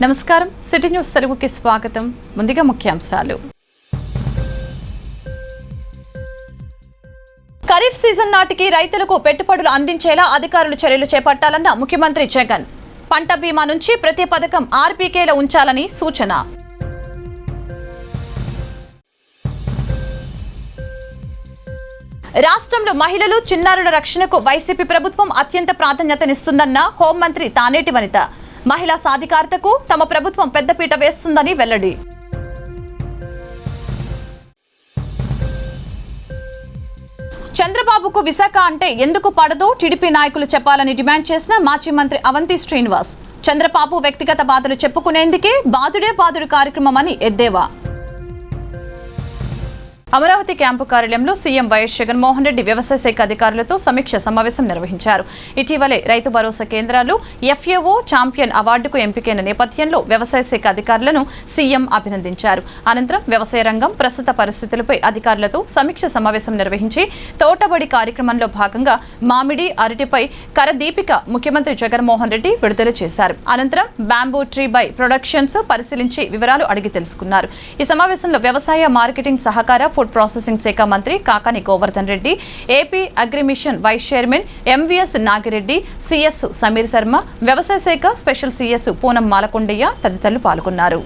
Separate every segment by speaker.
Speaker 1: నమస్కారం, city news తెలుగుకి స్వాగతం. ముందుగా ముఖ్యాంశాలు. ఖరీఫ్ సీజన్ నాటికి రైతులకు పెట్టుబడులు అందించేలా అధికారులు చర్యలు చేపట్టాలన్న ముఖ్యమంత్రి జగన్. పంట బీమా నుంచి ప్రతి పథకం ఆర్బీకేలో ఉంచాలని సూచన. రాష్ట్రంలో మహిళలు, చిన్నారుల రక్షణకు వైసీపీ ప్రభుత్వం అత్యంత ప్రాధాన్యతనిస్తుందన్న హోంమంత్రి తానేటి వనిత. మహిళా సాధికారతకు తమ ప్రభుత్వం పెద్దపీట వేస్తుందని వెల్లడి. చంద్రబాబుకు విశాఖ అంటే ఎందుకు పడదో టీడీపీ నాయకులు చెప్పాలని డిమాండ్ చేసిన మాజీ మంత్రి అవంతి శ్రీనివాస్. చంద్రబాబు వ్యక్తిగత బాధలు చెప్పుకునేందుకే బాదుడే బాదుడు కార్యక్రమం అని ఎద్దేవా. అమరావతి క్యాంపు కార్యాలయంలో సీఎం వైఎస్ జగన్మోహన్ రెడ్డి వ్యవసాయ శాఖ అధికారులతో సమీక్ష సమావేశం నిర్వహించారు. ఇటీవలే రైతు భరోసా కేంద్రాలు ఎఫ్ఏఓ ఛాంపియన్ అవార్డుకు ఎంపికైన నేపథ్యంలో వ్యవసాయ శాఖ అధికారులను సీఎం అభినందించారు. అనంతరం వ్యవసాయ రంగం ప్రస్తుత పరిస్థితులపై అధికారులతో సమీక్ష సమావేశం నిర్వహించి తోటబడి కార్యక్రమంలో భాగంగా మామిడి, అరటిపై కరదీపిక ముఖ్యమంత్రి జగన్మోహన్ రెడ్డి విడుదల చేశారు. అనంతరం బ్యాంబూ ట్రీ బై ప్రొడక్షన్స్ పరిశీలించి వివరాలు అడిగి తెలుసుకున్నారు. ఈ సమావేశంలో వ్యవసాయ, మార్కెటింగ్, సహకార, ఫుడ్ ప్రాసెసింగ్ శాఖ మంత్రి Kakani Govardhan Reddy, AP agri mission vice chairman MVS Nagireddy, CS Sameer Sharma, వ్యవసాయ శాఖ స్పెషల్ సిఎస్ పూనం మాలకొండయ్య తదితరులు పాల్గొన్నారు.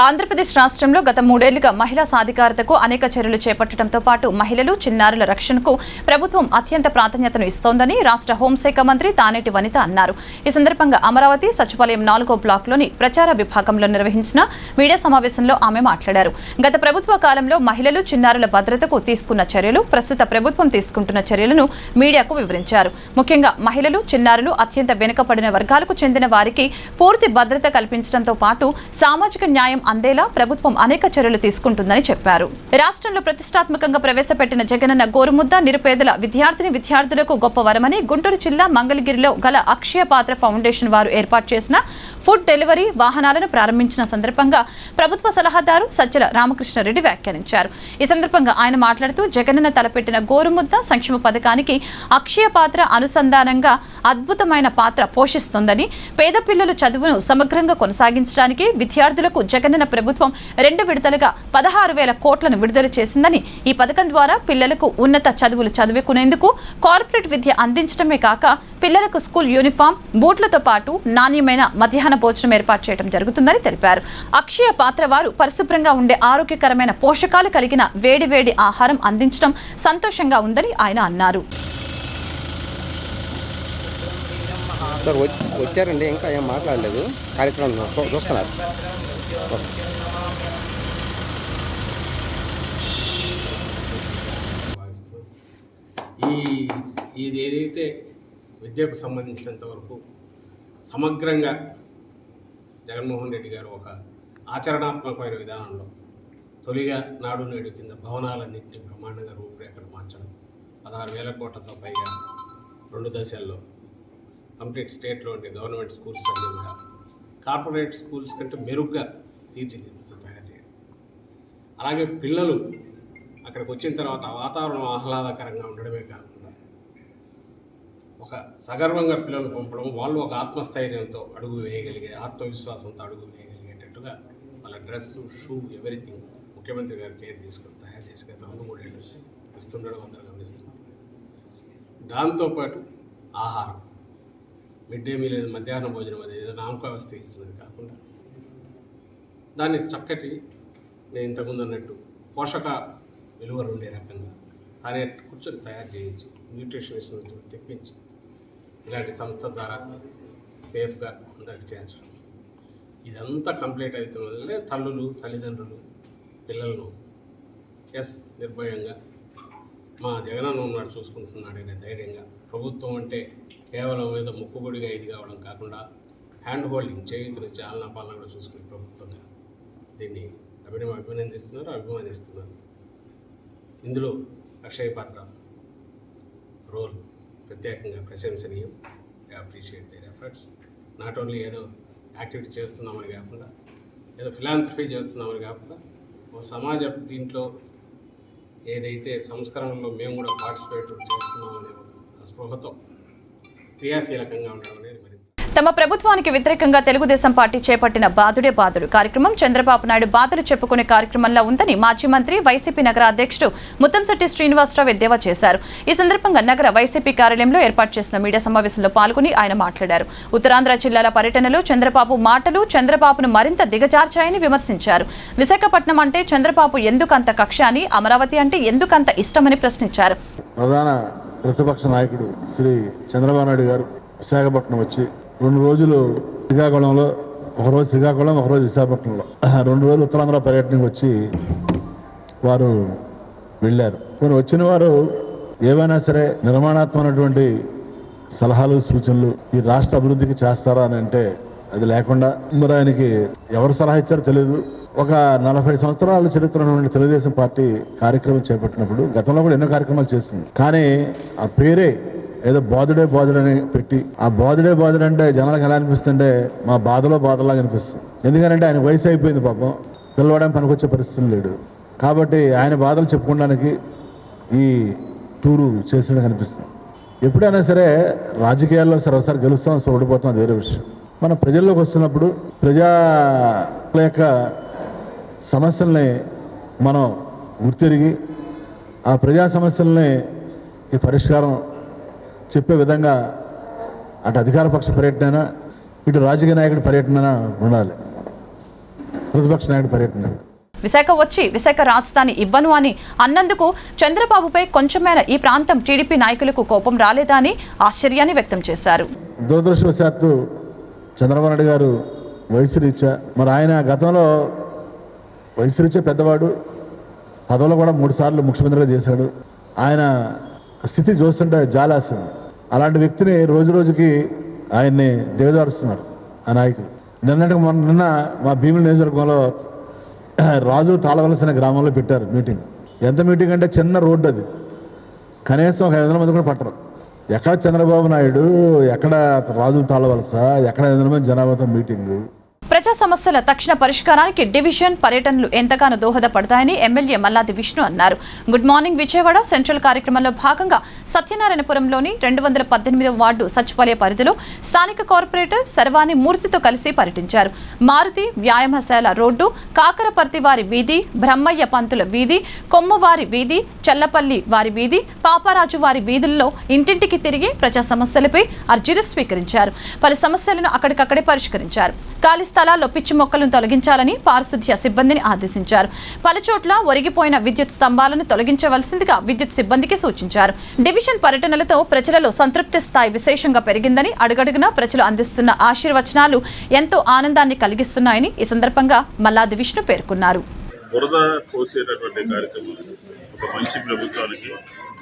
Speaker 1: ఆంధ్రప్రదేశ్ రాష్ట్రంలో గత 3 ఏళ్లుగా మహిళా సాధికారతకు అనేక చర్యలు చేపట్టడంతో పాటు మహిళలు, చిన్నారుల రక్షణకు ప్రభుత్వం అత్యంత ప్రాధాన్యతను ఇస్తోందని రాష్ట్ర హోంశాఖ మంత్రి తానేటి వనిత అన్నారు. ఈ సందర్భంగా అమరావతి సచివాలయం 4వ బ్లాక్లోని ప్రచార విభాగంలో నిర్వహించిన మీడియా సమావేశంలో ఆమె మాట్లాడారు. గత ప్రభుత్వ కాలంలో మహిళలు, చిన్నారుల భద్రతకు తీసుకున్న చర్యలు, ప్రస్తుత ప్రభుత్వం తీసుకుంటున్న చర్యలను మీడియాకు వివరించారు. ముఖ్యంగా మహిళలు, చిన్నారులు అత్యంత వెనుకబడిన వర్గాలకు చెందిన వారికి పూర్తి భద్రత కల్పించడంతో పాటు సామాజిక న్యాయం అందేలా ప్రభుత్వం అనేక చర్యలు తీసుకుంటుందని చెప్పారు. రాష్ట్రంలో ప్రతిష్టాత్మకంగా ప్రవేశపెట్టిన జగనన్న గోరుముద్ద నిరుపేదల విద్యార్థులకు గొప్ప వరమని గుంటూరు జిల్లా మంగళగిరిలో గల అక్షయ పాత్ర ఫౌండేషన్ వారు ఏర్పాటు చేసిన ఫుడ్ డెలివరీ వాహనాలను ప్రారంభించిన సందర్భంగా ప్రభుత్వ సలహాదారు సజ్జల రామకృష్ణారెడ్డి వ్యాఖ్యానించారు. ఈ సందర్భంగా ఆయన మాట్లాడుతూ జగనన్న తలపెట్టిన గోరుముద్ద సంక్షేమ పథకానికి అక్షయ పాత్ర అనుసంధానంగా అద్భుతమైన పాత్ర పోషిస్తోందని, పేద పిల్లల చదువును సమగ్రంగా కొనసాగించడానికి విద్యార్థులకు జగనన్న ప్రభుత్వం 2 విడతలుగా 16,000 కోట్లను విడుదల చేసిందని, ఈ పథకం ద్వారా పిల్లలకు ఉన్నత చదువులు చదువుకునేందుకు కార్పొరేట్ విద్య అందించడమే కాక పిల్లలకు స్కూల్ యూనిఫామ్, బూట్లతో పాటు నాణ్యమైన మధ్యాహ్న భోజనం ఏర్పాటు చేయడం జరుగుతుందని తెలిపారు. అక్షయ పాత్ర వారు పరిశుభ్రంగా ఉండే ఆరోగ్యకరమైన పోషకాలు కలిగిన వేడి ఆహారం అందించడం సంతోషంగా ఉందని ఆయన అన్నారు.
Speaker 2: సార్ వచ్చారండి, ఇంకా ఏం మాట్లాడలేదు, కార్యక్రమం చూస్తున్నారు.
Speaker 3: ఇది ఏదైతే విద్యకు సంబంధించినంత వరకు సమగ్రంగా జగన్మోహన్ రెడ్డి గారు ఒక ఆచరణాత్మకమైన విధానంలో తొలిగా నాడు నేడు కింద భవనాలన్నింటినీ బ్రహ్మాండంగా రూపురేఖలు మార్చడం, 16,000 కోట్లతో పైగా 2 దశల్లో కంప్లీట్ స్టేట్లో ఉండే గవర్నమెంట్ స్కూల్స్ అన్నీ కూడా కార్పొరేట్ స్కూల్స్ కంటే మెరుగ్గా తీర్చిదిద్దుతూ తయారు చేయడం, అలాగే పిల్లలు అక్కడికి వచ్చిన తర్వాత వాతావరణం ఆహ్లాదకరంగా ఉండడమే కాకుండా ఒక సగర్వంగా పిల్లలు పంపడం, వాళ్ళు ఒక ఆత్మస్థైర్యంతో అడుగు వేయగలిగే, ఆత్మవిశ్వాసంతో అడుగు వేయగలిగేటట్టుగా వాళ్ళ డ్రెస్, షూ, ఎవ్రీథింగ్ ముఖ్యమంత్రి గారు కేర్ తీసుకొని తయారు చేసి గత 2-3 ఏళ్ళు ఇస్తుండడం అందరూ గమనిస్తున్నారు. దాంతోపాటు ఆహారం, మిడ్ డే మీల్, మధ్యాహ్న భోజనం అనేది ఏదో నామకావస్థ ఇస్తున్నది కాకుండా దాన్ని చక్కటి, నేను ఇంతకుముందు అన్నట్టు పోషక విలువలు ఉండే రకంగా తానే కూర్చొని తయారు చేయించి న్యూట్రిషనిస్ట్ తెప్పించి ఇలాంటి సంస్థ ద్వారా సేఫ్గా అందరికి చేర్చడం, ఇదంతా కంప్లీట్ అవుతున్నది. తల్లులు, తల్లిదండ్రులు పిల్లలను నిర్భయంగా మా జగనన్న ఉన్నాడు చూసుకుంటున్నాడనే ధైర్యంగా, ప్రభుత్వం అంటే కేవలం ఏదో మొక్కుబడిగా ఇది కావడం కాకుండా హ్యాండ్ హోల్డింగ్, చేయుతున్న చాలనా పాలన కూడా చూసుకునే ప్రభుత్వంగా దీన్ని అభిమానిస్తున్నారు. ఇందులో అక్షయ పాత్ర రోల్ ప్రత్యేకంగా ప్రశంసనీయం. I appreciate their efforts. Not only ఏదో యాక్టివిటీ చేస్తున్నామని కాకుండా, ఏదో ఫిలాంథ్రఫీ చేస్తున్నామని కాకుండా, ఓ సమాజ దీంట్లో ఏదైతే సంస్కరణలో మేము కూడా పార్టిసిపేట్ చేస్తున్నామనే ఒక స్పృహతో క్రియాశీలకంగా ఉండడం అనేది మరింత.
Speaker 1: తమ ప్రభుత్వానికి వ్యతిరేకంగా తెలుగుదేశం పార్టీ చేపట్టిన బాదుడే బాదుడు కార్యక్రమం చంద్రబాబు నాయుడు బాధలు చెప్పుకునే కార్యక్రమంలో ఉందని మాజీ మంత్రి వైసీపీ నగర అధ్యక్షుడు ముత్తంశెట్టి శ్రీనివాసరావు ఎద్దేవా చేశారు. ఈ సందర్భంగా నగర వైసీపీ కార్యాలయంలో ఏర్పాటు చేసిన మీడియా సమావేశంలో పాల్గొని ఆయన మాట్లాడారు. ఉత్తరాంధ్ర జిల్లాల పర్యటనలో చంద్రబాబు మాటలు చంద్రబాబును మరింత దిగజార్చాయని విమర్శించారు. విశాఖపట్నం అంటే చంద్రబాబు ఎందుకంత కక్ష అని, అమరావతి అంటే ఎందుకంత ఇష్టమని ప్రశ్నించారు.
Speaker 4: ప్రధాన ప్రతిపక్ష నాయకుడు శ్రీ చంద్రబాబు నాయుడు గారు విశాఖపట్నం వచ్చి 2 రోజులు శ్రీకాకుళంలో, ఒకరోజు శ్రీకాకుళం, ఒకరోజు విశాఖపట్నంలో 2 రోజులు ఉత్తరాంధ్ర పర్యటనకు వచ్చి వారు వెళ్ళారు. కొన్ని వచ్చిన వారు ఏవైనా సరే నిర్మాణాత్మకమైనటువంటి సలహాలు సూచనలు ఈ రాష్ట్ర అభివృద్ధికి చేస్తారా అని అంటే అది లేకుండా మరి ఆయనకి ఎవరు సలహా ఇచ్చారో తెలియదు. ఒక 40 సంవత్సరాల చరిత్ర ఉన్నటువంటి తెలుగుదేశం పార్టీ కార్యక్రమం చేపట్టినప్పుడు గతంలో కూడా ఎన్నో కార్యక్రమాలు చేస్తుంది. కానీ ఆ పేరే ఏదో బాధుడే బాధుడని పెట్టి, ఆ బాధుడే బాధుడు అంటే జనాలకు ఎలా అనిపిస్తుంటే మా బాధలో బాధలాగా అనిపిస్తుంది. ఎందుకంటే ఆయన వయసు అయిపోయింది, పాపం పిల్లవాడని పనికొచ్చే పరిస్థితులు లేడు. కాబట్టి ఆయన బాధలు చెప్పుకోవడానికి ఈ టూరు చేసినట్టు కనిపిస్తుంది. ఎప్పుడైనా సరే రాజకీయాల్లో ఒకసారి గెలుస్తాం, ఒకసారి ఓడిపోతాం, అది వేరే విషయం. మనం ప్రజల్లోకి వస్తున్నప్పుడు ప్రజల యొక్క సమస్యల్ని మనం గుర్తిరిగి ఆ ప్రజా సమస్యల్ని ఈ పరిష్కారం చెప్పే విధంగా అటు అధికార పక్ష పర్యటన, ఇటు రాజకీయ నాయకుడి పర్యటన ఉండాలి, ప్రతిపక్ష నాయకుడి పర్యటన.
Speaker 1: విశాఖ వచ్చి విశాఖ రాజధాని ఇవ్వను అని అన్నందుకు చంద్రబాబుపై కొంచెమైనా ఈ ప్రాంతం టీడీపీ నాయకులకు కోపం రాలేదా అని ఆశ్చర్యాన్ని వ్యక్తం చేశారు.
Speaker 4: దురదృష్టవశాత్తు చంద్రబాబు నాయుడు గారు వయసు రీత్యా, మరి ఆయన గతంలో వయసు రీత్యా పెద్దవాడు, పదవులు కూడా 3 సార్లు ముఖ్యమంత్రిగా చేశాడు. ఆయన స్థితి చూస్తుంటే జాలేస్తుంది. అలాంటి వ్యక్తిని రోజు రోజుకి ఆయన్ని దిగజారుస్తున్నారు ఆ నాయకులు. నిన్న మా భీముల నియోజకవర్గంలో రాజులు తాళవలసిన గ్రామంలో పెట్టారు మీటింగ్. ఎంత మీటింగ్ అంటే చిన్న రోడ్డు అది, కనీసం ఒక 500 మంది కూడా పట్టరు. ఎక్కడ చంద్రబాబు నాయుడు, ఎక్కడ రాజులు తాళవలస, ఎక్కడ 500 మంది జనాభాతో మీటింగు.
Speaker 1: ప్రజా సమస్యల తక్షణ పరిష్కారానికి డివిజన్ పర్యటనలు ఎంతగానో దోహదపడతాయని ఎమ్మెల్యే మల్లాది విష్ణు అన్నారు. గుడ్ మార్నింగ్ విజయవాడ సెంట్రల్ కార్యక్రమంలో భాగంగా సత్యనారాయణపురంలోని 218వ వార్డు సచివాలయ పరిధిలో స్థానిక కార్పొరేటర్ శర్వాణి మూర్తితో కలిసి పర్యటించారు. మారుతి వ్యాయామశాల రోడ్డు, కాకరపర్తి వారి వీధి, బ్రహ్మయ్య పంతుల వీధి, కొమ్మవారి వీధి, చల్లపల్లి వారి వీధి, పాపారాజు వారి వీధుల్లో ఇంటింటికి తిరిగి ప్రజా సమస్యలపై అర్జీలు స్వీకరించారు. పలు సమస్యలను అక్కడికక్కడే పరిష్కరించారు. ఖాళీ స్థలాల్లో పిచ్చి మొక్కలను తొలగించాలని పారిశుద్ధ్య సిబ్బందిని ఆదేశించారు. పలుచోట్ల ఒరిగిపోయిన విద్యుత్ స్తంభాలను తొలగించవలసిందిగా విద్యుత్ సిబ్బందికి సూచించారు. డివిజన్ పర్యటనలతో ప్రజలలో సంతృప్తి స్థాయి విశేషంగా పెరిగిందని, అడుగడుగునా ప్రజలు అందిస్తున్న ఆశీర్వచనాలు ఎంతో ఆనందాన్ని కలిగిస్తున్నాయని ఈ సందర్భంగా మల్లాది విష్ణు పేర్కొన్నారు.
Speaker 5: బురద పోసేటటువంటి కార్యక్రమం ఒక మంచి ప్రభుత్వానికి,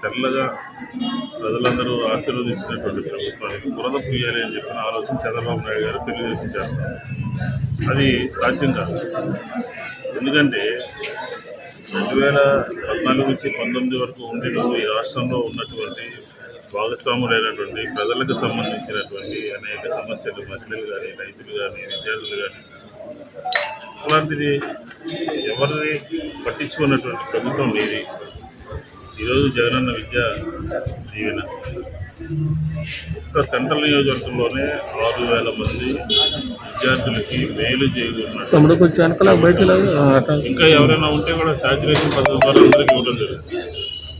Speaker 5: తెల్లగా ప్రజలందరూ ఆశీర్వదించినటువంటి ప్రభుత్వానికి బురద పూయాలి అని చెప్పిన ఆలోచన చంద్రబాబు నాయుడు గారు తెలుగుదేశం చేస్తారు. అది సాధ్యం కాదు. ఎందుకంటే 2014 నుంచి 19 వరకు ఉండిన ఈ రాష్ట్రంలో ఉన్నటువంటి భాగస్వాములైనటువంటి ప్రజలకు సంబంధించినటువంటి అనేక సమస్యలు, మహిళలు కానీ, రైతులు కానీ, విద్యార్థులు కానీ, అలాంటిది ఎవరిని పట్టించుకున్నటువంటి ప్రభుత్వం ఇది. ఈరోజు జగనన్న విద్యా దీవెన ఒక్క సెంట్రల్ నియోజకవర్గంలోనే 6,000 మంది విద్యార్థులకి మేలు చేయనున్నట్టు. ఇంకా ఎవరైనా ఉంటే కూడా శాచ్యురేషన్ పద్ధతి ద్వారా అందరికీ ఇవ్వడం జరుగుతుంది.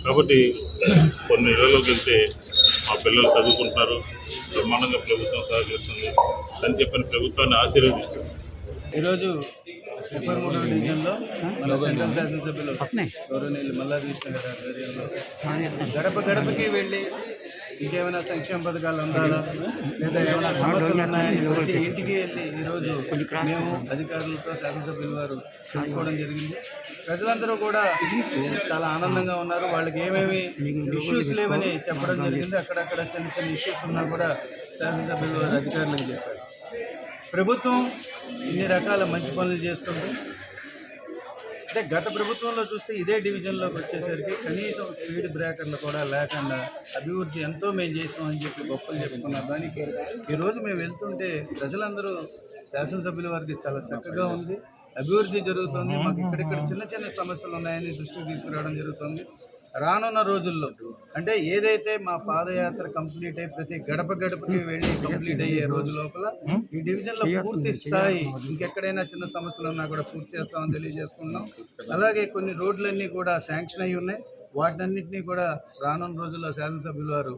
Speaker 5: కాబట్టి కొన్ని ఇళ్లలోకి వెళ్తే మా పిల్లలు చదువుకుంటున్నారు, బ్రహ్మాండంగా ప్రభుత్వం సహకరిస్తుంది అని చెప్పని ప్రభుత్వాన్ని ఆశీర్వదిస్తుంది.
Speaker 6: ఈరోజు 33వ డివిజన్లో మన సెంట్రల్ శాసనసభ్యులు గౌరవనీయులు మల్లాది విష్ణు గారి ఆధ్వర్యంలో గడప గడపకి వెళ్ళి ఇంకేమైనా సంక్షేమ పథకాలు అందాలా లేదా ఏమైనా సమస్యలు ఉన్నాయని ప్రతి ఇంటికి వెళ్ళి ఈరోజు మేము అధికారులతో శాసనసభ్యుల వారు తెలుసుకోవడం జరిగింది. ప్రజలందరూ కూడా చాలా ఆనందంగా ఉన్నారు. వాళ్ళకి ఏమేమి ఇష్యూస్ లేవని చెప్పడం జరిగింది. అక్కడక్కడ చిన్న చిన్న ఇష్యూస్ ఉన్నా కూడా శాసనసభ్యుల వారు అధికారులకు చెప్పారు. ప్రభుత్వం ఇన్ని రకాల మంచి పనులు చేస్తుంది. అంటే గత ప్రభుత్వంలో చూస్తే ఇదే డివిజన్లోకి వచ్చేసరికి కనీసం స్పీడ్ బ్రేకర్లు కూడా లేకుండా అభివృద్ధి ఎంతో మేము చేసామని చెప్పి గొప్పలు చెప్పుకున్నారు. దానికి ఈరోజు మేము వెళ్తుంటే ప్రజలందరూ శాసనసభ్యుల వారికి చాలా చక్కగా ఉంది, అభివృద్ధి జరుగుతుంది, మాకు ఇక్కడిక్కడ చిన్న చిన్న సమస్యలు ఉన్నాయని దృష్టికి తీసుకురావడం జరుగుతుంది. రానున్న రోజుల్లో అంటే ఏదైతే మా పాదయాత్ర కంప్లీట్ అయ్యి ప్రతి గడప గడపకి వెళ్ళి కంప్లీట్ అయ్యే రోజు లోపల ఈ డివిజన్లో పూర్తి స్థాయి ఇంకెక్కడైనా చిన్న సమస్యలు ఉన్నా కూడా పూర్తి చేస్తామని తెలియజేసుకున్నాం. అలాగే కొన్ని రోడ్లన్నీ కూడా శాంక్షన్ అయ్యి ఉన్నాయి. వాటినన్నింటినీ కూడా రానున్న రోజుల్లో శాసనసభ్యుల వారు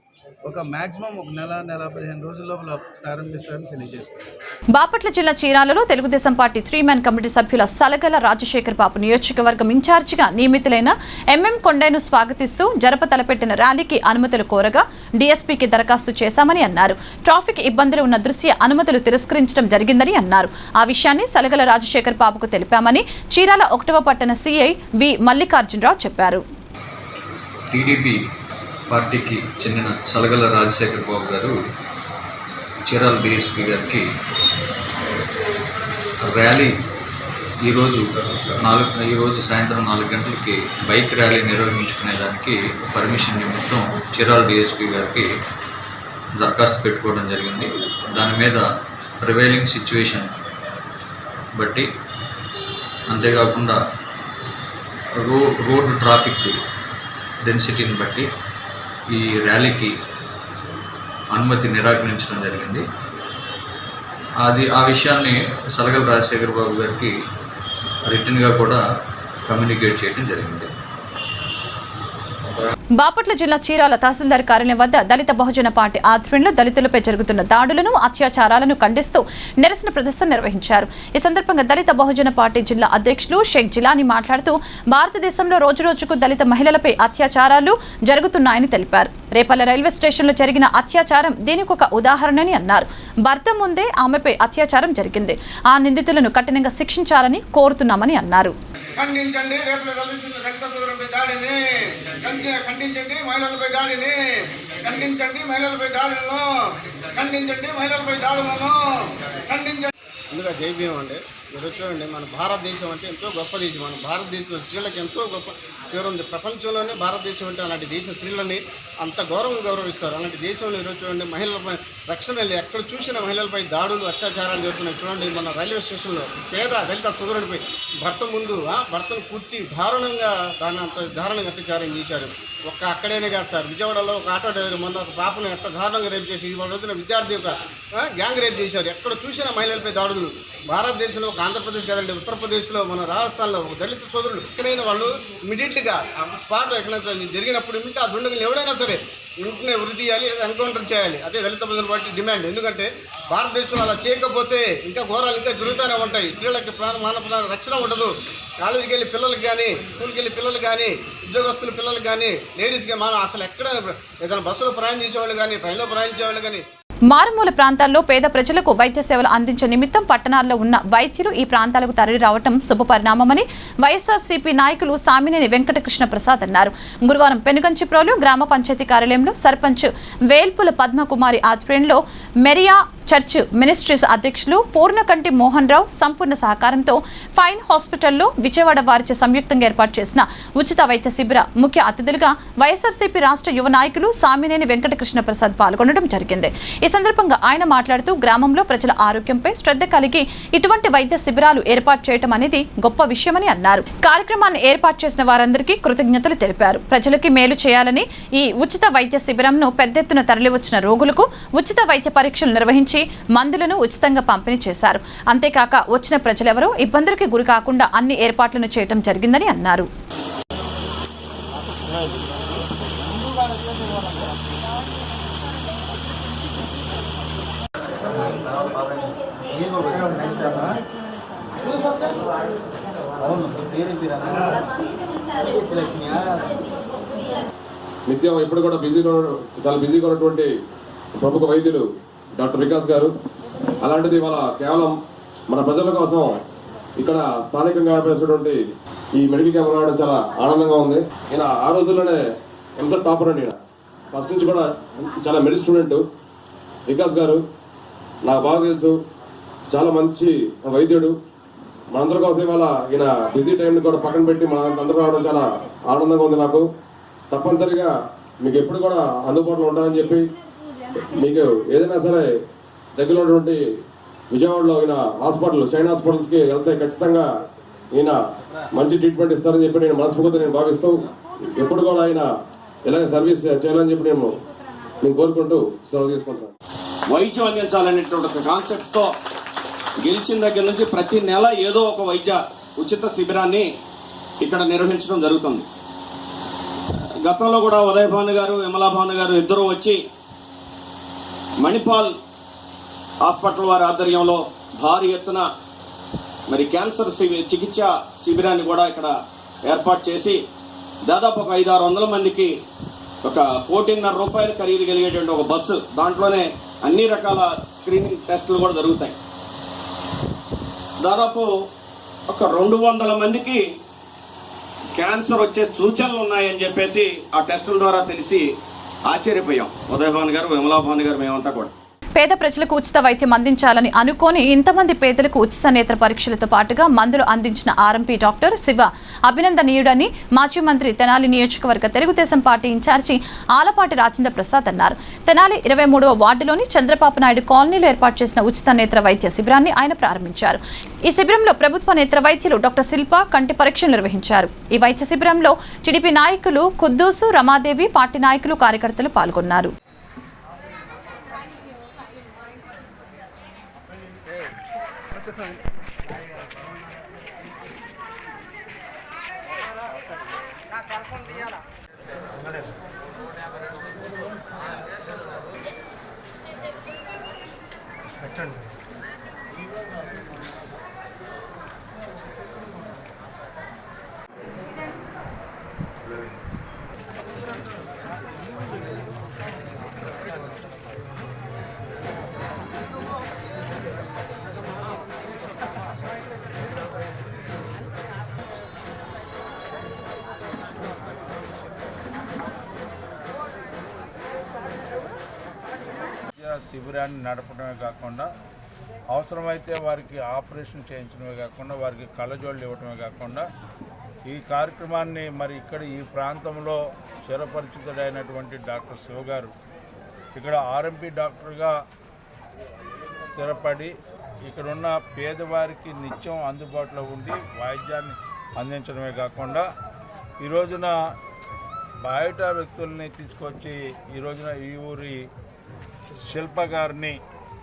Speaker 6: ఒక మాక్సిమం ఒక నెల 15 రోజుల లోపల ప్రారంభిస్తారని తెలియజేస్తున్నారు.
Speaker 1: బాపట్ల జిల్లా చీరాలలో తెలుగుదేశం పార్టీ 3-మ్యాన్ కమిటీ సభ్యుల సలగల రాజశేఖర్ బాబు నియోజకవర్గం ఇన్ఛార్జిగా నియమితులైన ఎంఎం కొండను స్వాగతిస్తూ జరప తలపెట్టిన ర్యాలీకి అనుమతులు కోరగా డీఎస్పీకి దరఖాస్తు చేశామని అన్నారు. ట్రాఫిక్ ఇబ్బందులు ఉన్న దృష్ట్యా అనుమతులు తిరస్కరించడం జరిగిందని అన్నారు. ఆ విషయాన్ని సలగల రాజశేఖర్ బాబుకు తెలిపామని చీరాల 1వ పట్టణ సిఐ వి మల్లికార్జునరావు చెప్పారు.
Speaker 7: టీడీపీ పార్టీకి చెందిన సలగల రాజశేఖర్ బాబు గారు చీరాల డిఎస్పీ గారికి ర్యాలీ ఈరోజు సాయంత్రం 4 గంటలకి బైక్ ర్యాలీ నిర్వహించుకునేదానికి పర్మిషన్ నిమిత్తం చీరాల డిఎస్పీ గారికి దరఖాస్తు పెట్టుకోవడం జరిగింది. దాని మీద ప్రివైలింగ్ సిచ్యువేషన్ బట్టి అంతేకాకుండా రోడ్డు ట్రాఫిక్ డెన్సిటీని బట్టి ఈ ర్యాలీకి అనుమతి నిరాకరించడం జరిగింది. ఆ విషయాన్ని సలగల రాజశేఖర్ బాబు గారికి రిటర్న్గా కూడా కమ్యూనికేట్ చేయడం జరిగింది.
Speaker 1: బాపట్ల జిల్లా చీరాల తహసీల్దార్ కార్యాలయం వద్ద దళిత బహుజన పార్టీ ఆధ్వర్యంలో దళితులపై జరుగుతున్న దాడులను, అత్యాచారాలను ఖండిస్తూ నిరసన ప్రదర్శన నిర్వహించారు. ఈ సందర్భంగా దళిత బహుజన పార్టీ జిల్లా అధ్యక్షులు షేక్ జిలానీ మాట్లాడుతూ భారతదేశంలో రోజురోజుకు దళిత మహిళలపై అత్యాచారాలు జరుగుతున్నాయని తెలిపారు. రేపల్ల రైల్వే స్టేషన్లో జరిగిన అత్యాచారం దీనికి ఒక ఉదాహరణని అన్నారు. భర్త ముందే ఆమెపై అత్యాచారం జరిగింది. ఆ నిందితులను కఠినంగా శిక్షించాలని కోరుతున్నామని అన్నారు.
Speaker 8: ఖండించండి మహిళలపై దాడిని, ఖండించండి మహిళలపై దాడులను, ఖండించండి మహిళలపై దాడులను, ఖండించండి. ముందుగా జై భీమ్ అండి. మీరు చూడండి, మన భారతదేశం అంటే ఎంతో గొప్ప దేశం. మన భారతదేశంలో స్త్రీలకు ఎంతో గొప్ప పేరు ఉంది. ప్రపంచంలోనే భారతదేశం అంటే అలాంటి దేశ స్త్రీలని అంత గౌరవిస్తారు. అలాంటి దేశంలో ఈరోజు చూడండి, మహిళలపై రక్షణ ఎక్కడ చూసిన మహిళలపై దాడులు, అత్యాచారాలు జరుగుతున్నాయి. చూడండి, మన రైల్వే స్టేషన్లో పేద దళిత సోదరుడిపై భర్త ముందు భర్తను కుట్టి దారుణంగా అత్యాచారం చేశారు. అక్కడేనే కాదు సార్, విజయవాడలో ఒక ఆటో డ్రైవర్ మొన్న ఒక పాపను ఎట్లా దారుణంగా రేపు చేసి ఈ రోజున విద్యార్థి ఒక గ్యాంగ్ రేప్ చేశారు. ఎక్కడ చూసిన మహిళలపై దాడులు. భారతదేశంలో ఒక ఆంధ్రప్రదేశ్ కాదండి, ఉత్తరప్రదేశ్లో మన రాజస్థాన్లో ఒక దళిత సోదరులు ఎక్కడైనా వాళ్ళు ఇమీడియట్గా స్పాట్ ఎక్కడైనా జరిగినప్పుడు ఇంకా ఆ దుండగులు ఎవడైనా సరే వెంటనే ఉరి తీయాలి, ఎన్కౌంటర్ చేయాలి. అదే దళిత ప్రజల పార్టీ డిమాండ్. ఎందుకంటే భారతదేశంలో అలా చేయకపోతే ఇంకా ఘోరాలు ఇంకా జరుగుతూనే ఉంటాయి. స్త్రీలకి మానవ రక్షణ ఉండదు. కాలేజీకి వెళ్ళి పిల్లలకి కానీ, స్కూల్కి వెళ్ళి పిల్లలు కానీ, ఉద్యోగస్తుల పిల్లలు కానీ, లేడీస్కి అసలు ఎక్కడ ఏదైనా బస్సులో ప్రయాణం చేసేవాళ్ళు కానీ, ట్రైన్లో ప్రయాణించేవాళ్ళు కానీ.
Speaker 1: మారుమూల ప్రాంతాల్లో పేద ప్రజలకు వైద్య సేవలు అందించే నిమిత్తం పట్టణాల్లో ఉన్న వైద్యులు ఈ ప్రాంతాలకు తరలి రావడం శుభపరిణామమని వైఎస్ఆర్సీపీ నాయకులు సామినేని వెంకటకృష్ణ ప్రసాద్ అన్నారు. గురువారం పెనుగంచిప్రోలు గ్రామ పంచాయతీ కార్యాలయంలో సర్పంచ్ వేల్పుల పద్మకుమారి ఆధ్వర్యంలో మెరియా చర్చ్ మినిస్ట్రీస్ అధ్యక్షులు పూర్ణకంటి మోహన్ రావు సంపూర్ణ సహకారంతో ఫైన్ హాస్పిటల్లో విజయవాడ వారిచే సంయుక్తంగా ఏర్పాటు చేసిన ఉచిత వైద్య శిబిర ముఖ్య అతిథులుగా వైఎస్ఆర్సీపీ రాష్ట్ర యువ నాయకులు సామినేని వెంకటకృష్ణ ప్రసాద్ పాల్గొనడం జరిగింది. ఈ సందర్భంగా ఆయన మాట్లాడుతూ గ్రామంలో ప్రజల ఆరోగ్యంపై శ్రద్ధ కలిగి ఇటువంటి వైద్య శిబిరాలు ఏర్పాటు చేయడం అనేది గొప్ప విషయమని అన్నారు. కార్యక్రమాన్ని ఏర్పాటు చేసిన వారందరికీ కృతజ్ఞతలు తెలిపారు. ప్రజలకి మేలు చేయాలని ఈ ఉచిత వైద్య శిబిరంను పెద్ద ఎత్తున తరలివచ్చిన రోగులకు ఉచిత వైద్య పరీక్షలు నిర్వహించి మందులను ఉచితంగా పంపిణీ చేశారు. అంతేకాక వచ్చిన ప్రజలెవరూ ఇబ్బందులకి గురి కాకుండా అన్ని ఏర్పాట్లను చేయడం జరిగిందని అన్నారు.
Speaker 9: నిత్యం ఎప్పుడు కూడా చాలా బిజీగా ఉన్నటువంటి ప్రముఖ వైద్యులు డాక్టర్ వికాస్ గారు, అలాంటిది ఇవాళ కేవలం మన ప్రజల కోసం ఇక్కడ స్థానికంగా ఏర్పడినటువంటి ఈ మెడికల్ క్యాంప్ రావడం చాలా ఆనందంగా ఉంది. ఈయన ఆ రోజుల్లోనే ఎంసెట్ టాపర్ అండి. ఈయన ఫస్ట్ నుంచి కూడా చాలా మెడిసిన్ స్టూడెంట్ వికాస్ గారు నాకు బాగా తెలుసు. చాలా మంచి వైద్యుడు. మనందరి కోసం ఇవాళ ఈయన బిజీ టైంని కూడా పక్కన పెట్టి మన అందరూ రావడం చాలా ఆనందంగా ఉంది నాకు. తప్పనిసరిగా మీకు ఎప్పుడు కూడా అందుబాటులో ఉంటారని చెప్పి, మీకు ఏదైనా సరే దగ్గరలో ఉన్నటువంటి విజయవాడలో అయిన హాస్పిటల్, చైన్ హాస్పిటల్స్కి వెళ్తే ఖచ్చితంగా ఈయన మంచి ట్రీట్మెంట్ ఇస్తారని చెప్పి నేను మనస్ఫూర్తిగా నేను భావిస్తూ ఎప్పుడు కూడా ఆయన ఇలాగ సర్వీస్ చేయాలని చెప్పి నేను కోరుకుంటూ సెలవు తీసుకుంటాను.
Speaker 8: వైద్యం అందించాలనేటువంటి ఒక కాన్సెప్ట్తో గెలిచిన దగ్గర నుంచి ప్రతి నెల ఏదో ఒక వైద్య ఉచిత శిబిరాన్ని ఇక్కడ నిర్వహించడం జరుగుతుంది. గతంలో కూడా ఉదయభాను గారు విమలాభాను గారు ఇద్దరూ వచ్చి మణిపాల్ హాస్పిటల్ వారి ఆధ్వర్యంలో భారీ ఎత్తున మరి క్యాన్సర్ చికిత్స శిబిరాన్ని కూడా ఇక్కడ ఏర్పాటు చేసి దాదాపు ఒక 500-600 మందికి ఒక 1,50,00,000 రూపాయలు ఖరీదు కలిగేటువంటి ఒక బస్సు, దాంట్లోనే అన్ని రకాల స్క్రీనింగ్ టెస్టులు కూడా జరుగుతాయి. దాదాపు ఒక 200 మందికి క్యాన్సర్ వచ్చే సూచనలు ఉన్నాయని చెప్పేసి ఆ టెస్టుల ద్వారా తెలిసి ఆశ్చర్యపోయాం. ఉదయభాను గారు విమలాభాను గారు మేమంతా కూడా.
Speaker 1: పేద ప్రజలకు ఉచిత వైద్యం అందించాలని అనుకోని ఇంతమంది పేదలకు ఉచిత నేత్ర పరీక్షలతో పాటుగా మందులు అందించిన ఆర్ఎంపీ డాక్టర్ శివ అభినందనీయుడని మాజీ మంత్రి తెనాలి నియోజకవర్గ తెలుగుదేశం పార్టీ ఇన్ఛార్జి ఆలపాటి రాజేంద్ర ప్రసాద్ అన్నారు. తెనాలి 23వ వార్డులోని చంద్రబాబు నాయుడు కాలనీలో ఏర్పాటు చేసిన ఉచిత నేత్ర వైద్య శిబిరాన్ని ఆయన ప్రారంభించారు. ఈ శిబిరంలో ప్రభుత్వ నేత్ర వైద్యులు డాక్టర్ శిల్ప కంటి పరీక్షలు నిర్వహించారు. ఈ వైద్య శిబిరంలో టీడీపీ నాయకులు కుద్దూసు రమాదేవి, పార్టీ నాయకులు, కార్యకర్తలు పాల్గొన్నారు.
Speaker 6: శిబిరాన్ని నడపడమే కాకుండా అవసరమైతే వారికి ఆపరేషన్ చేయించడమే కాకుండా వారికి కళ్ళజోళ్ళు ఇవ్వడమే కాకుండా ఈ కార్యక్రమాన్ని మరి ఇక్కడ ఈ ప్రాంతంలో చిరపరిచితుడైనటువంటి డాక్టర్ శివ గారు ఇక్కడ ఆర్ఎంపీ డాక్టర్గా స్థిరపడి ఇక్కడున్న పేదవారికి నిత్యం అందుబాటులో ఉండి వైద్యాన్ని అందించడమే కాకుండా ఈ రోజున బయట వ్యక్తుల్ని తీసుకొచ్చి ఈ రోజున ఈ ఊరి శిల్ప గారిని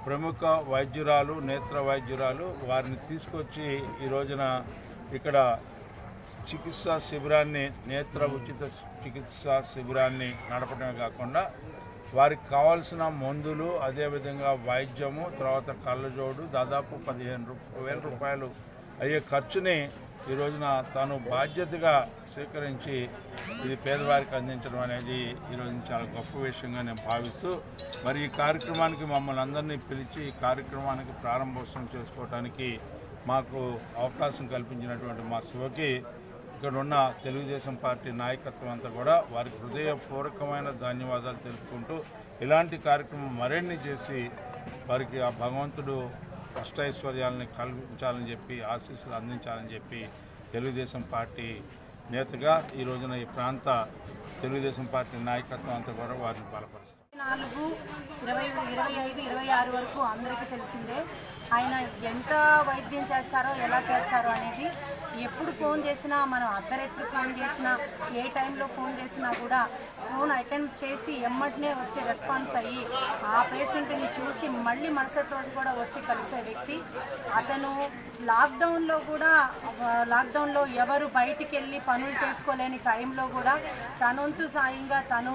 Speaker 6: ప్రముఖ వైద్యురాలు, నేత్ర వైద్యురాలు, వారిని తీసుకొచ్చి ఈ రోజున ఇక్కడ చికిత్సా శిబిరాన్ని, నేత్ర ఉచిత చికిత్సా శిబిరాన్ని నడపడమే కాకుండా వారికి కావాల్సిన మందులు, అదేవిధంగా వైద్యము, తర్వాత కళ్ళజోడు దాదాపు 15,000 రూపాయలు అయ్యే ఖర్చుని ఈ రోజున తాను బాధ్యతగా స్వీకరించి ఇది పేదవారికి అందించడం అనేది ఈరోజు చాలా గొప్ప విషయంగా నేను భావిస్తూ మరి ఈ కార్యక్రమానికి మమ్మల్ని అందరినీ పిలిచి ఈ కార్యక్రమానికి ప్రారంభోత్సవం చేసుకోవడానికి మాకు అవకాశం కల్పించినటువంటి మా శివకి ఇక్కడ ఉన్న తెలుగుదేశం పార్టీ నాయకత్వం అంతా కూడా వారికి హృదయపూర్వకమైన ధన్యవాదాలు తెలుపుకుంటూ ఇలాంటి కార్యక్రమం మరిన్ని చేసి వారికి ఆ భగవంతుడు అష్టైశ్వర్యాలని కల్పించాలని చెప్పి ఆశీస్సులు అందించాలని చెప్పి తెలుగుదేశం పార్టీ నేతగా ఈ రోజున ఈ ప్రాంత తెలుగుదేశం పార్టీ నాయకత్వం అంతా కూడా వారిని బలపరుస్తారు.
Speaker 10: 4, 25, 26 వరకు అందరికీ తెలిసిందే. ఆయన ఎంత వైద్యం చేస్తారో, ఎలా చేస్తారో అనేది ఎప్పుడు ఫోన్ చేసినా, మనం అర్ధరాత్రి ఫోన్ చేసినా, ఏ టైంలో ఫోన్ చేసినా కూడా ఫోన్ అటెండ్ చేసి ఎమ్మటనే వచ్చి రెస్పాన్స్ అయ్యి ఆ పేషెంట్ని చూసి మళ్ళీ మరుసటి రోజు కూడా వచ్చి కలిసే వ్యక్తి అతను. లాక్డౌన్లో ఎవరు బయటికి వెళ్ళి పనులు చేసుకోలేని టైంలో కూడా తనొంతు సాయంగా తను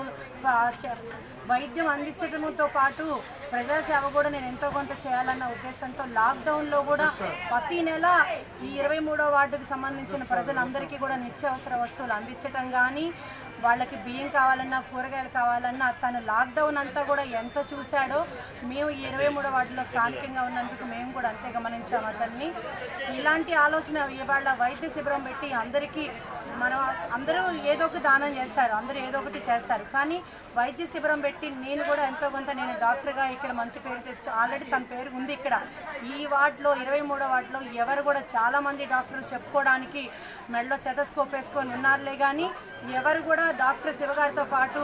Speaker 10: వైద్యం అందించడంతో పాటు ప్రజాసేవ కూడా నేను ఎంతో కొంత చేయాలన్న ఉద్దేశంతో లాక్డౌన్లో కూడా ప్రతి నెల ఈ 23వ వార్డుకు సంబంధించిన ప్రజలందరికీ కూడా నిత్యావసర వస్తువులు అందించడం కానీ, వాళ్ళకి బియ్యం కావాలన్నా, కూరగాయలు కావాలన్నా తను లాక్డౌన్ అంతా కూడా ఎంత చూశాడో మేము ఈ 23వ వార్డులో స్థానికంగా ఉన్నందుకు మేము కూడా అంతే గమనించాము అతన్ని. ఇలాంటి ఆలోచన ఇవాళ వైద్య శిబిరం పెట్టి అందరికీ అందరూ ఏదో ఒక దానం చేస్తారు, అందరూ ఏదో ఒకటి చేస్తారు, కానీ వైద్య శిబిరం పెట్టి నేను కూడా ఎంతో కొంత నేను డాక్టర్గా ఇక్కడ మంచి పేరు తెచ్చు ఆల్రెడీ తన పేరు ఉంది. ఇక్కడ ఈ వార్డులో 23వ వార్డులో ఎవరు కూడా చాలామంది డాక్టర్లు చెప్పుకోవడానికి మెడలో చెతస్కోప్ వేసుకొని ఉన్నారులే, కానీ ఎవరు కూడా డాక్టర్ శివగారితో పాటు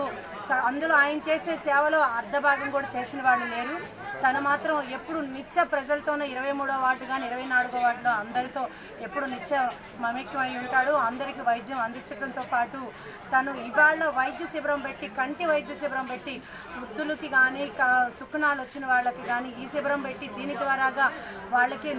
Speaker 10: అందులో ఆయన చేసే సేవలో అర్ధ భాగం కూడా చేసిన వాళ్ళు లేరు. తను మాత్రం ఎప్పుడు నిత్య ప్రజలతోనే 23వ వార్డు కానీ 24వ వార్డులో అందరితో ఎప్పుడు నిత్య మమేక్యమై ఉంటాడు. అందరికీ వైద్యం అందించడంతో పాటు తను ఇవాళ వైద్య శిబిరం పెట్టి, కంటి వైద్య శిబిరం పెట్టి, వృద్ధులకి కానీ సుఖనాలు వచ్చిన వాళ్ళకి కానీ ఈ శిబిరం పెట్టి దీని ద్వారాగా వాళ్ళకి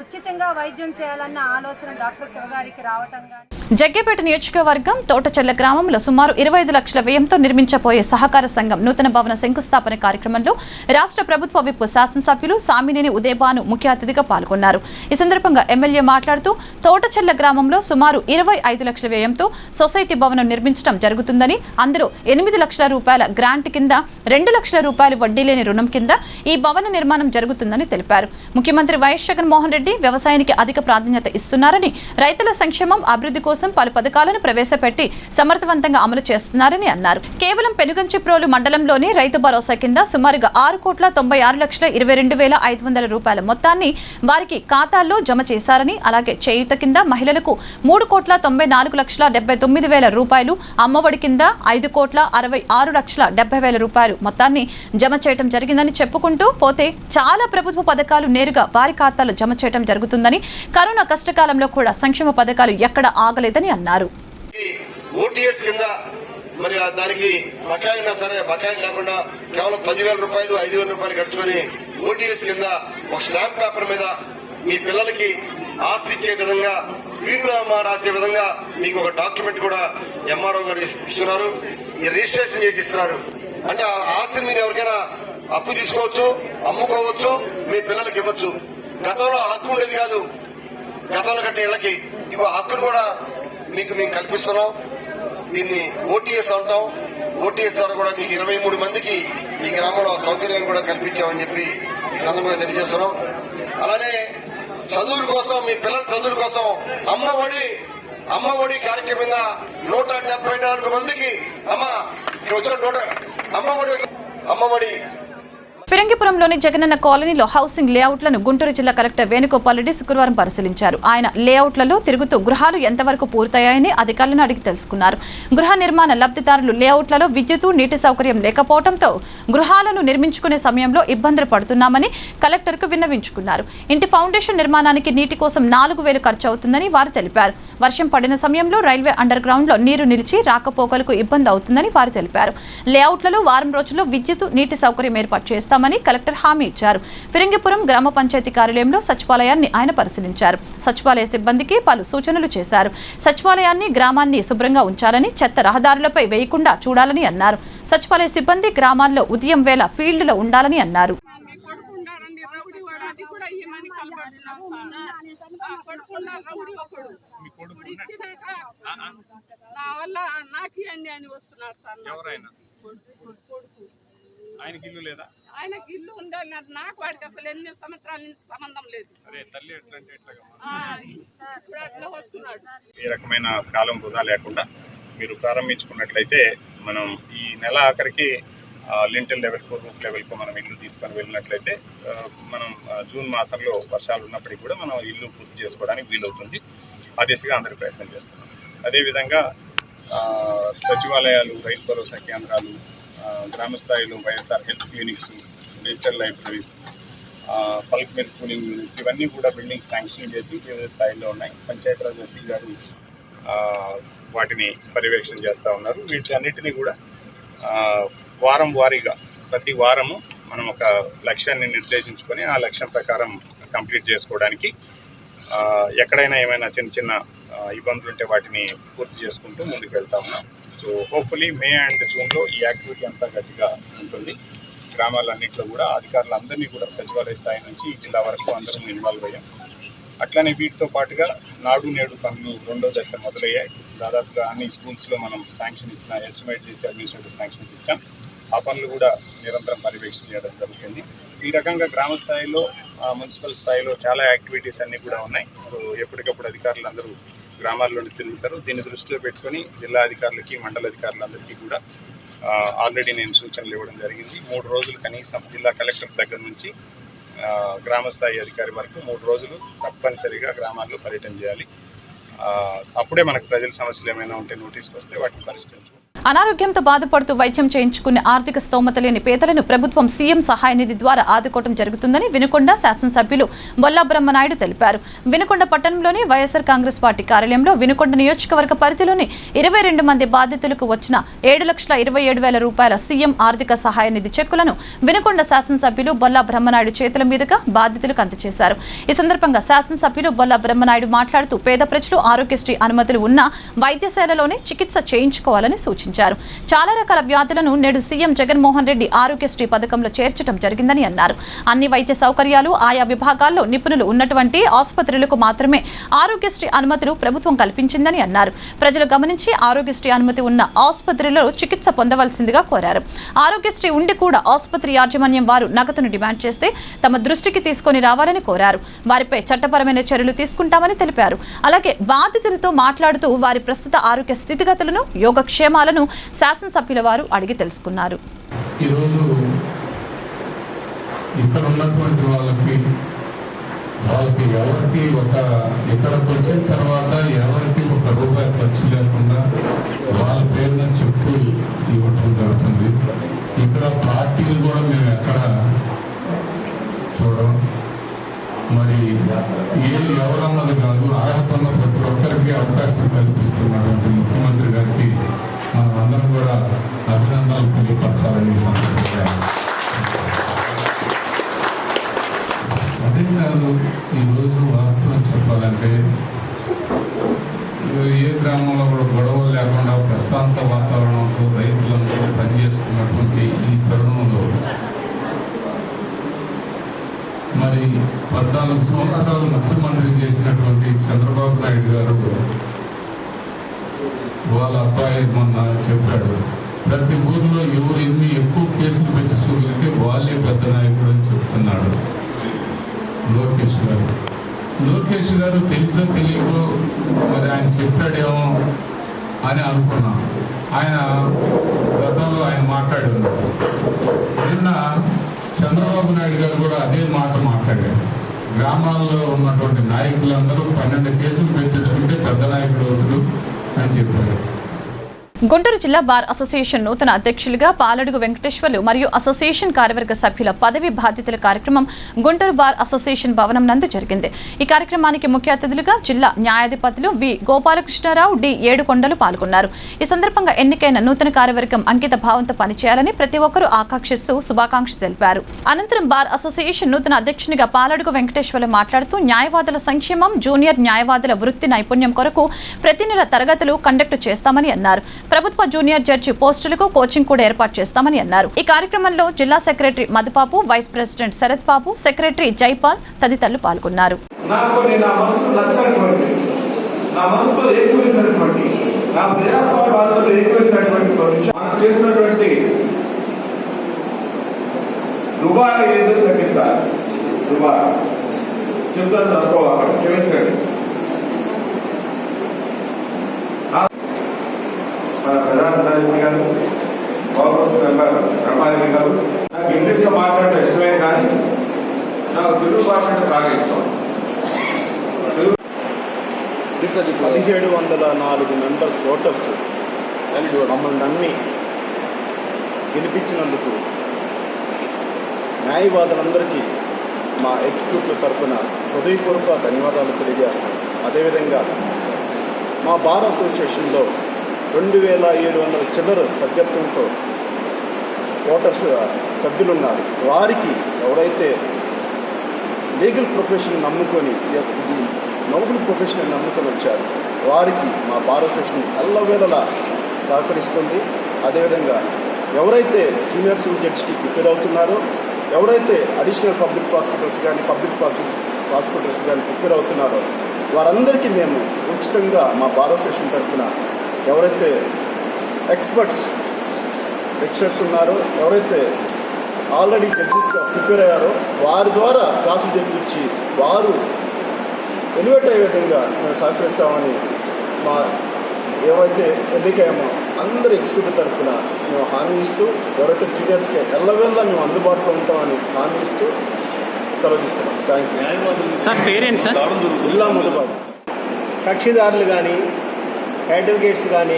Speaker 10: ఉచితంగా వైద్యం చేయాలన్న ఆలోచన డాక్టర్ శివగారికి రావటం కానీ.
Speaker 1: జగ్గేపేట నియోజకవర్గం తోటచెల్ల గ్రామంలో సుమారు 25 లక్షల వ్యయంతో నిర్మించబోయే సహకార సంఘం నూతన భవన శంకుస్థాపన కార్యక్రమంలో రాష్ట్ర ప్రభుత్వ విప్ శాసనసభ్యులు సామినేని ఉదయభాను ముఖ్య అతిథిగా పాల్గొన్నారు. ఈ సందర్భంగా ఎమ్మెల్యే మాట్లాడుతూ తోటచెల్ల గ్రామంలో సుమారు 25 లక్షల వ్యయంతో సొసైటీ భవనం నిర్మించడం జరుగుతుందని, అందులో 8 లక్షల రూపాయల గ్రాంట్ కింద 2 లక్షల రూపాయలు వడ్డీ లేని రుణం కింద ఈ భవన నిర్మాణం జరుగుతుందని తెలిపారు. ముఖ్యమంత్రి వైఎస్ జగన్మోహన్ రెడ్డి వ్యవసాయానికి అధిక ప్రాధాన్యత ఇస్తున్నారని, రైతుల సంక్షేమం అభివృద్ధి కోసం పలు పథకాలను ప్రవేశపెట్టి సమర్థవంతంగా అమలు చేస్తున్నారని అన్నారు. కేవలం పెనుగంచిప్రోలు మండలంలోని రైతు భరోసా కింద సుమారుగా 6,96,22,500 రూపాయల మొత్తాన్ని వారికి ఖాతాల్లో జమ చేశారని, అలాగే చేయూత కింద మహిళలకు 3,94,79,000 రూపాయలు, అమ్మఒడి కింద 5,66,70,000 రూపాయలు మొత్తాన్ని జమ చేయడం జరిగిందని చెప్పుకుంటూ పోతే చాలా ప్రభుత్వ పథకాలు నేరుగా వారి ఖాతాలో జమ చేయడం జరుగుతుందని, కరోనా కష్టకాలంలో కూడా సంక్షేమ పథకాలు ఎక్కడ ఆగలేదని అన్నారు.
Speaker 8: ఓటీఎస్ కింద మరి దానికి బకాయినా సరే బకాయిలు లేకుండా కేవలం 10,000 రూపాయలు 5,000 రూపాయలు కట్టుకుని ఓటీఎస్ కింద ఒక స్టాంప్ పేపర్ మీద మీ పిల్లలకి ఆస్తి ఇచ్చే విధంగా వీలునామా రాసే విధంగా మీకు ఒక డాక్యుమెంట్ కూడా ఎంఆర్ఓ గారు ఇస్తున్నారు. ఈ రిజిస్ట్రేషన్ చేసి ఇస్తున్నారు. అంటే ఆ ఆస్తిని మీరు ఎవరికైనా అప్పు తీసుకోవచ్చు, అమ్ముకోవచ్చు, మీ పిల్లలకి ఇవ్వచ్చు. గతంలో హక్కు ఉండేది కాదు. గతంలో కట్టిన ఇళ్లకి ఇప్పుడు హక్కును కూడా మీకు మేము కల్పిస్తున్నాం. దీన్ని ఓటీఎస్ అంటాం. ఓటీఎస్ ద్వారా కూడా మీకు 23 మందికి ఈ గ్రామంలో సౌకర్యాలు కూడా కల్పించామని చెప్పి ఈ సందర్భంగా తెలియజేస్తున్నాం. అలానే చదువుల కోసం, మీ పిల్లల చదువుల కోసం అమ్మఒడి కార్యక్రమం 174 మందికి అమ్మఒడి
Speaker 1: ఫిరంగిపురంలోని జగనన్న కాలనీలో హౌసింగ్ లేఅవుట్లను గుంటూరు జిల్లా కలెక్టర్ వేణుగోపాల్ రెడ్డి శుక్రవారం పరిశీలించారు. ఆయన లేఅవుట్లలో తిరుగుతూ గృహాలు ఎంతవరకు పూర్తయ్యాయని అధికారులను అడిగి తెలుసుకున్నారు. గృహ నిర్మాణ లబ్ధిదారులు లేఅవుట్లలో విద్యుత్, నీటి సౌకర్యం లేకపోవడంతో గృహాలను నిర్మించుకునే సమయంలో ఇబ్బందులు పడుతున్నామని కలెక్టర్కు విన్నవించుకున్నారు. ఇంటి ఫౌండేషన్ నిర్మాణానికి నీటి కోసం 4,000 ఖర్చు అవుతుందని వారు తెలిపారు. వర్షం పడిన సమయంలో రైల్వే అండర్ గ్రౌండ్ లో నీరు నిలిచి రాకపోకలకు ఇబ్బంది అవుతుందని వారు తెలిపారు. లేఅవుట్లలో వారం రోజుల్లో విద్యుత్, నీటి సౌకర్యం ఏర్పాటు చేస్తామని కలెక్టర్ హామీ ఇచ్చారు. ఫిరంగిపురం గ్రామ పంచాయతీ కార్యాలయంలో సచివాలయాన్ని ఆయన పరిశీలించారు. సచివాలయ సిబ్బందికి పలు సూచనలు చేశారు. సచివాలయాన్ని, గ్రామాన్ని శుభ్రంగా ఉంచాలని, చెత్త రహదారులపై వేయకుండా చూడాలని అన్నారు. సచివాలయ సిబ్బంది గ్రామాల్లో ఉదయం వేళ ఫీల్డ్లో ఉండాలని అన్నారు.
Speaker 3: ఆయనకి ఇల్లు లేదా?
Speaker 11: ఆయనకి ఇల్లు ఉందన్నారు. నాకు వాడికి అసలు ఎన్ని సంవత్సరాల నుంచి సంబంధం లేదు.
Speaker 3: తల్లి ఎట్లంటే ఎట్లాగా
Speaker 11: ఇప్పుడు అట్లా వస్తున్నాడు.
Speaker 3: ఈ రకమైన కాలం వృధా లేకుండా మీరు ప్రారంభించుకున్నట్లయితే మనం ఈ నెల ఆఖరికి లింటల్ లెవెల్కు, రూఫ్ లెవెల్కు మనం ఇల్లు తీసుకొని వెళ్ళినట్లయితే మనం జూన్ మాసంలో వర్షాలు ఉన్నప్పటికీ కూడా మనం ఇల్లు పూర్తి చేసుకోవడానికి వీలవుతుంది. ఆ దిశగా అందరూ ప్రయత్నం చేస్తున్నాం. అదేవిధంగా సచివాలయాలు, రైతు భరోసా కేంద్రాలు, గ్రామ స్థాయిలో YSR health clinics, digital libraries, bulk milk cooling units, ఇవన్నీ కూడా బిల్డింగ్స్ శాంక్షన్ చేసి వివిధ స్థాయిలో ఉన్నాయి. పంచాయతీరాజ్ ఎస్సీ గారు వాటిని పర్యవేక్షణ చేస్తూ ఉన్నారు. వీటన్నిటినీ కూడా వారం వారీగా ప్రతి వారము మనం ఒక లక్ష్యాన్ని నిర్దేశించుకొని ఆ లక్ష్యం ప్రకారం కంప్లీట్ చేసుకోవడానికి ఎక్కడైనా ఏమైనా చిన్న చిన్న ఇబ్బందులు ఉంటే వాటిని పూర్తి చేసుకుంటూ ముందుకు వెళ్తా ఉన్నాం. సో హోప్ఫుల్లీ మే అండ్ జూన్లో ఈ యాక్టివిటీ అంతా గట్టిగా ఉంటుంది. గ్రామాలన్నింటిలో కూడా అధికారులందరినీ కూడా సచివాలయ స్థాయి నుంచి జిల్లా వరకు అందరం ఇన్వాల్వ్ అయ్యాం. అట్లనే వీటితో పాటుగా నాడు నేడు పనులు 2వ దశ మొదలయ్యాయి. దాదాపుగా అన్ని స్కూల్స్లో మనం శాంక్షన్ ఇచ్చిన, ఎస్టిమేట్ చేసి అడ్మినిస్ట్రేటివ్ శాంక్షన్స్ ఇచ్చాం. ఆ పనులు కూడా నిరంతరం పర్యవేక్షణ చేయడం జరుగుతుంది. ఈ రకంగా గ్రామ స్థాయిలో, మున్సిపల్ స్థాయిలో చాలా యాక్టివిటీస్ అన్నీ కూడా ఉన్నాయి. సో ఎప్పటికప్పుడు అధికారులు అందరూ గ్రామాల్లోనే తిరుగుతారు. దీన్ని దృష్టిలో పెట్టుకొని జిల్లా అధికారులకి, మండల అధికారులందరికీ కూడా ఆల్రెడీ నేను సూచనలు ఇవ్వడం జరిగింది. 3 రోజులు కనీసం జిల్లా కలెక్టర్ దగ్గర నుంచి గ్రామస్థాయి అధికారి వరకు 3 రోజులు తప్పనిసరిగా గ్రామాల్లో పర్యటన చేయాలి. అప్పుడే మనకు ప్రజల సమస్యలు ఏమైనా ఉంటే నోటీస్కి వస్తే వాటిని పరిష్కరించుకుంటాం.
Speaker 1: అనారోగ్యంతో బాధపడుతూ వైద్యం చేయించుకునే ఆర్థిక స్తోమత లేని పేదలను ప్రభుత్వం సీఎం సహాయ నిధి ద్వారా ఆదుకోవడం జరుగుతుందని వినుకొండ శాసనసభ్యులు బొల్లా బ్రహ్మనాయుడు తెలిపారు. వినుకొండ పట్టణంలోని వైఎస్ఆర్ కాంగ్రెస్ పార్టీ కార్యాలయంలో వినుకొండ నియోజకవర్గ పరిధిలోని 22 మంది బాధితులకు వచ్చిన 7,27,000 రూపాయల సీఎం ఆర్థిక సహాయ నిధి చెక్కులను వినుకొండ శాసనసభ్యులు బొల్లా బ్రహ్మనాయుడు చేతుల మీదుగా బాధితులకు అందజేశారు. ఈ సందర్భంగా శాసనసభ్యులు బొల్లా బ్రహ్మనాయుడు మాట్లాడుతూ పేద ప్రజలు ఆరోగ్యశ్రీ అనుమతులు ఉన్న వైద్యశాలలోనే చికిత్స చేయించుకోవాలని సూచించారు. చాలా రకాల వ్యాధులను నేడు సీఎం జగన్మోహన్ రెడ్డి ఆరోగ్యశ్రీ పథకంలో చేర్చడం జరిగిందని అన్నారు. అన్ని వైద్య సౌకర్యాలు ఆయా విభాగాల్లో నిపుణులు ఉన్నటువంటి ఆసుపత్రులకు మాత్రమే ఆరోగ్యశ్రీ అనుమతులు ప్రభుత్వం కల్పించిందని అన్నారు. ప్రజలు గమనించి ఆరోగ్యశ్రీ అనుమతి ఉన్న ఆసుపత్రులలో చికిత్స పొందవలసిందిగా కోరారు. ఆరోగ్యశ్రీ ఉండి కూడా ఆసుపత్రి యాజమాన్యం వారు నగదును డిమాండ్ చేస్తే తమ దృష్టికి తీసుకొని రావాలని కోరారు. వారిపై చట్టపరమైన చర్యలు తీసుకుంటామని తెలిపారు. అలాగే బాధితులతో మాట్లాడుతూ వారి ప్రస్తుత ఆరోగ్య స్థితిగతులను యోగక్షేమాలను శాసనసభ్యుల వారు అడిగి తెలుసుకున్నారు.
Speaker 4: ఈరోజు ఇక్కడ ఉన్నటువంటి వాళ్ళకి ఎవరికి ఇక్కడికి వచ్చిన తర్వాత ఎవరికి ₹1 ఖర్చు లేకుండా వాళ్ళ పేరున చెప్పు ఇవ్వటం జరుగుతుంది. ఇక్కడ పార్టీలు కూడా మేము ఎక్కడ చూడం. మరి ఎవరన్నది కాదు, అర్హత ఉన్న ప్రతి ఒక్కరికి అవకాశం కల్పిస్తున్నటువంటి ముఖ్యమంత్రి గారికి మనం అందరం కూడా అభినందనలు తెలియపరచాలని సందర్భంగా. అదే కాదు, ఈరోజు వాస్తవం చెప్పాలంటే ఏ గ్రామంలో కూడా గొడవలు లేకుండా ప్రశాంత వాతావరణంతో రైతులందరూ పనిచేస్తున్నటువంటి ఈ తరుణంలో మరి 14 సంవత్సరాలు ముఖ్యమంత్రి చేసినటువంటి చంద్రబాబు నాయుడు గారు వాళ్ళ అబ్బాయి మొన్న చెప్పాడు, ప్రతి ఊరిలో ఎవరు ఎన్ని ఎక్కువ కేసులు పెట్టి చూపితే వాళ్ళే పెద్ద నాయకుడు అని చెప్తున్నాడు లోకేష్ గారు తెలుసో తెలియకో మరి ఆయన చెప్పాడేమో అని అనుకున్నాం. ఆయన గతంలో ఆయన మాట్లాడారు. నిన్న చంద్రబాబు నాయుడు గారు కూడా అదే మాట మాట్లాడారు. గ్రామాల్లో ఉన్నటువంటి నాయకులందరూ 12 కేసులు పెట్టించుకుంటే పెద్ద నాయకుడు అవుతారు అని చెప్పారు.
Speaker 1: గుంటూరు జిల్లా బార్ అసోసియేషన్ నూతన అధ్యక్షులుగా పాలడుగు వెంకటేశ్వర్లు మరియు అసోసియేషన్ కార్యవర్గ సభ్యుల పదవి బాధ్యతల కార్యక్రమం గుంటూరు బార్ అసోసియేషన్ భవనం నందు జరిగింది. ఈ కార్యక్రమానికి ముఖ్య అతిథులుగా జిల్లా న్యాయాధిపతులు వి గోపాలకృష్ణారావు, డి ఏడుకొండలు పాల్గొన్నారు. ఈ సందర్భంగా ఎన్నికైన నూతన కార్యవర్గం అంకిత భావంతో పనిచేయాలని ప్రతి ఒక్కరూ ఆకాంక్షిస్తూ శుభాకాంక్షలు తెలిపారు. అనంతరం బార్ అసోసియేషన్ నూతన అధ్యక్షునిగా పాలడుగు వెంకటేశ్వర్లు మాట్లాడుతూ న్యాయవాదుల సంక్షేమం, జూనియర్ న్యాయవాదుల వృత్తి నైపుణ్యం కొరకు ప్రతి నెల తరగతులు కండక్ట్ చేస్తామని అన్నారు. ప్రభుత్వ జూనియర్ జడ్జి పోస్టులకు కోచింగ్ కూడా ఏర్పాటు చేస్తామని అన్నారు. ఈ కార్యక్రమంలో జిల్లా secretary Madhubabu, vice president Sharath Babu, secretary Jaipal తదితరులు పాల్గొన్నారు.
Speaker 9: ప్రధానమంత్రి గారు, గవర్నమెంట్ మెంబర్ రమాదేవి గారు, నాకు ఇంగ్లీష్లో మాట్లాడటం ఇష్టమే కానీ నాకు తెలుగు మాట్లాడటం బాగా ఇష్టం.
Speaker 8: 1704 మెంబర్స్ ఓటర్స్ మమ్మల్ని నమ్మి గెలిపించినందుకు న్యాయవాదులందరికీ మా ఎగ్జిక్యూటివ్ తరఫున హృదయపూర్వక ధన్యవాదాలు తెలియజేస్తాం. అదేవిధంగా మా బార్ అసోసియేషన్లో 2700 చిల్లర సభ్యత్వంతో ఓటర్స్ సభ్యులున్నారు. వారికి ఎవరైతే లీగల్ ప్రొఫెషన్ నమ్ముకొని ఇది నోబుల్ ప్రొఫెషన్ నమ్ముకొని వచ్చారు వారికి మా బార్ అసోసియేషన్ ఎల్లవేళలా సహకరిస్తుంది. అదేవిధంగా ఎవరైతే జూనియర్ సివిల్ జడ్జికి ప్రిపేర్ అవుతున్నారో, ఎవరైతే అడిషనల్ పబ్లిక్ ప్రాసిక్యూటర్స్ కానీ ప్రాసిక్యూటర్స్ కానీ ప్రిపేర్ అవుతున్నారో వారందరికీ మేము ఉచితంగా మా బార్ అసోసియేషన్ తరఫున ఎవరైతే ఎక్స్పర్ట్స్ లెక్చరర్స్ ఉన్నారో, ఎవరైతే ఆల్రెడీ జడ్జెస్గా ప్రిపేర్ అయ్యారో వారి ద్వారా క్లాసులు చెప్పించి వారు ఎలివేట్ అయ్యే విధంగా మేము సహకరిస్తామని మా ఏవైతే ఎన్నికయ్యామో అందరి ఎగ్జిక్యూటివ్ తరఫున మేము హామీ ఇస్తూ, ఎవరైతే జూనియర్స్కి ఎల్లవేళ మేము అందుబాటులో ఉంటామని హామీ ఇస్తూ సెలవు తీసుకున్నాం. Thank you. జిల్లా మధుబాబు.
Speaker 6: కక్షిదారులు కానీ అడ్వకేట్స్ కానీ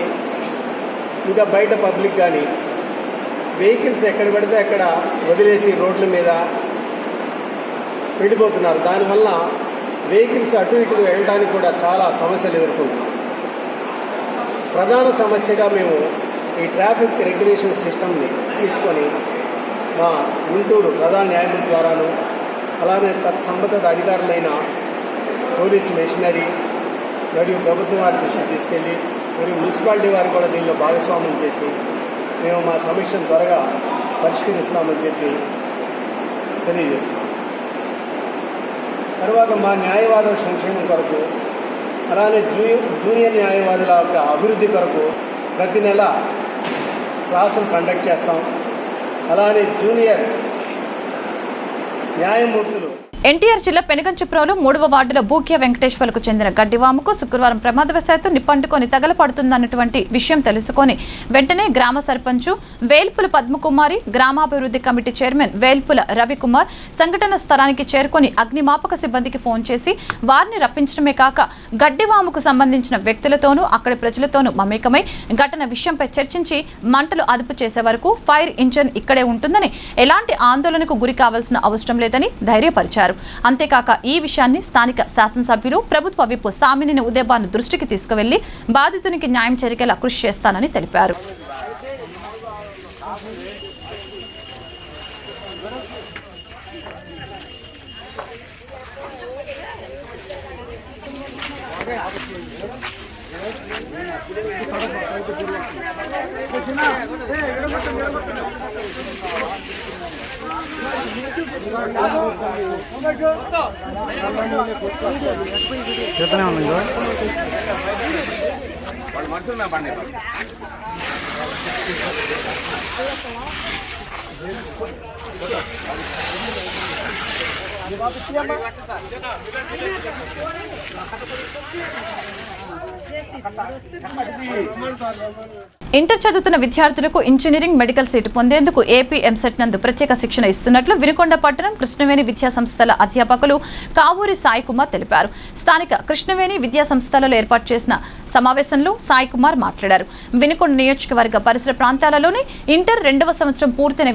Speaker 6: ఇంకా బయట పబ్లిక్ కానీ వెహికల్స్ ఎక్కడ పడితే అక్కడ వదిలేసి రోడ్ల మీద వెళ్ళిపోతున్నారు. దానివల్ల వెహికల్స్ అటు ఇటు వెళ్ళడానికి కూడా చాలా సమస్యలు ఎదుర్కొంటున్నాం. ప్రధాన సమస్యగా మేము ఈ ట్రాఫిక్ రెగ్యులేషన్ సిస్టమ్ని తీసుకొని మా గుంటూరు ప్రధాన న్యాయమూర్తి ద్వారాను అలానే సంబంధిత అధికారులైన పోలీస్ మిషనరీ మరియు ప్రభుత్వం వారి దృష్టికి తీసుకెళ్ళి మరియు మున్సిపాలిటీ వారు కూడా దీనిలో భాగస్వామ్యం చేసి మేము మా సమస్యను త్వరగా పరిష్కరిస్తామని చెప్పి తెలియజేస్తున్నాం. తర్వాత మా న్యాయవాదుల సంక్షేమం కొరకు అలానే జూనియర్ న్యాయవాదుల యొక్క అభివృద్ధి కొరకు ప్రతి నెల క్లాసులు కండక్ట్ చేస్తాం. అలానే జూనియర్ న్యాయమూర్తులు
Speaker 1: ఎన్టీఆర్ జిల్లా పెనుగంచిప్రోలు 3వ వార్డులో బూక్య వెంకటేశ్వర్లకు చెందిన గడ్డివాముకు శుక్రవారం ప్రమాదవశాత్తు నిప్పంటుకొని తగలపడుతుందన్నటువంటి విషయం తెలుసుకొని వెంటనే గ్రామ సర్పంచు వేల్పుల పద్మకుమారి, గ్రామాభివృద్ధి కమిటీ చైర్మన్ వేల్పుల రవికుమార్ సంఘటన స్థలానికి చేరుకొని అగ్నిమాపక సిబ్బందికి ఫోన్ చేసి వారిని రప్పించడమే కాక గడ్డివాముకు సంబంధించిన వ్యక్తులతోనూ అక్కడి ప్రజలతోనూ మమేకమై ఘటన విషయంపై చర్చించి మంటలు అదుపు చేసే వరకు ఫైర్ ఇంజన్ ఇక్కడే ఉంటుందని, ఎలాంటి ఆందోళనకు గురి కావాల్సిన అవసరం లేదని ధైర్యపరిచారు. అంతేకాక ఈ విషయాన్ని స్థానిక శాసనసభ్యులు ప్రభుత్వ విప్ సామినేని ఉదయభాను దృష్టికి తీసుకువెళ్లి బాధితునికి న్యాయం జరిగేలా కృషి చేస్తానని తెలిపారు. ఇంటర్ చదువుతున్న విద్యార్థులకు ఇంజనీరింగ్, మెడికల్ సీటు పొందేందుకు ఏపీ ఎంసెట్ నందు ప్రత్యేక శిక్షణ ఇస్తున్నట్లు వినుకొండ పట్టణం కృష్ణవేణి విద్యా సంస్థల అధ్యాపకులు కావూరి సాయి కుమార్ తెలిపారు. స్థానిక కృష్ణవేణి విద్యా సంస్థలలో ఏర్పాటు చేసిన సమావేశంలో సాయి కుమార్ మాట్లాడారు. వినుకొండ నియోజకవర్గ పరిసర ప్రాంతాలలోని ఇంటర్ 2వ సంవత్సరం పూర్తయిన